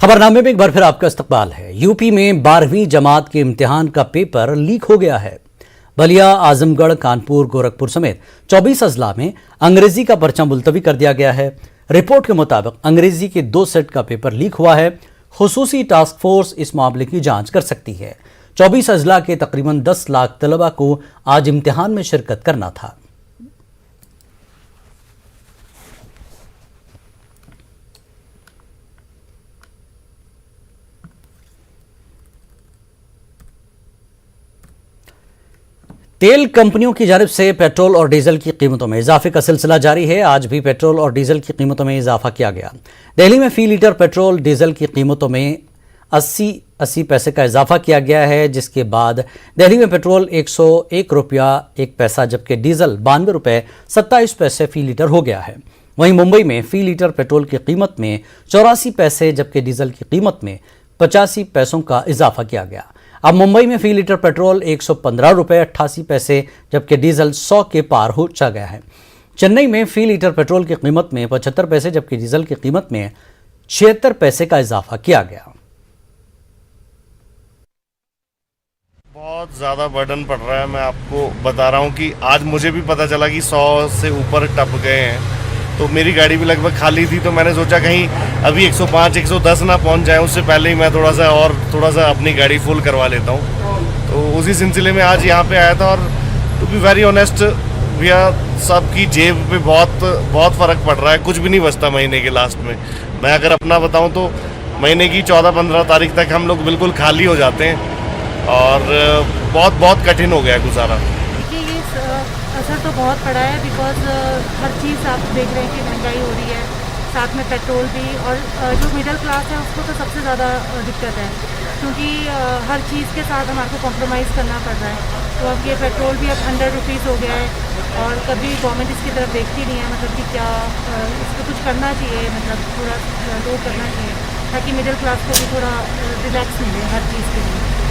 खबरनामे में एक बार फिर आपका इस्तकबाल है। यूपी में 12वीं जमात के इम्तिहान का पेपर लीक हो गया है। बलिया, आजमगढ़, कानपुर, गोरखपुर समेत 24 अजला में अंग्रेजी का पर्चा मुलतवी कर दिया गया है। रिपोर्ट के मुताबिक अंग्रेजी के 2 सेट का पेपर लीक हुआ है। खुसूसी टास्क फोर्स इस मामले की जांच कर सकती है। 24 अजला के तकरीबन 10 लाख तलबा को आज इम्तिहान में शिरकत करना था। तेल कंपनियों की जानिब से पेट्रोल और डीजल की कीमतों में इजाफे का सिलसिला जारी है। आज भी पेट्रोल और डीजल की कीमतों में इजाफा किया गया। दिल्ली में फी लीटर पेट्रोल डीजल की कीमतों में 80 पैसे का इजाफा किया गया है, जिसके बाद दिल्ली में पेट्रोल 101 रुपया 1 पैसा जबकि डीजल 92 रुपये 27 पैसे फी लीटर हो गया है। वहीं मुंबई में फी लीटर पेट्रोल की कीमत में 84 पैसे जबकि डीजल की कीमत में 85 पैसों का इजाफा किया गया। अब मुंबई में फी लीटर पेट्रोल 115 रुपये 88 पैसे जबकि डीजल 100 के पार हो जा गया है। चेन्नई में फी लीटर पेट्रोल की कीमत में 75 पैसे जबकि डीजल की कीमत में 76 पैसे का इजाफा किया गया। बहुत ज़्यादा बर्डन पड़ रहा है। मैं आपको बता रहा हूँ कि आज मुझे भी पता चला कि 100 से ऊपर टप गए हैं, तो मेरी गाड़ी भी लगभग खाली थी। तो मैंने सोचा कहीं अभी 105 110 ना पहुँच जाए, उससे पहले ही मैं थोड़ा सा अपनी गाड़ी फुल करवा लेता हूँ। तो उसी सिलसिले में आज यहाँ पे आया था। और टू बी वेरी ऑनेस्ट भैया, सबकी जेब पे बहुत फ़र्क पड़ रहा है। कुछ भी नहीं बचता महीने के लास्ट में। मैं अगर अपना बताऊँ तो महीने की 14-15 तारीख तक हम लोग बिल्कुल खाली हो जाते हैं और बहुत कठिन हो गया है गुजारा। असर तो बहुत पड़ा है, बिकॉज हर चीज़ आप देख रहे हैं कि महंगाई हो रही है, साथ में पेट्रोल भी। और जो मिडिल क्लास है उसको तो सबसे ज़्यादा दिक्कत है, क्योंकि हर चीज़ के साथ हमारे को कॉम्प्रोमाइज़ करना पड़ रहा है। तो अब ये पेट्रोल भी अब 100 रुपीज़ हो गया है और कभी गवर्नमेंट इसकी तरफ देखती नहीं है, मतलब कि क्या इसको कुछ करना चाहिए, मतलब थोड़ा लो करना चाहिए ताकि मिडिल क्लास को भी थोड़ा रिलैक्स मिले हर चीज़ के लिए।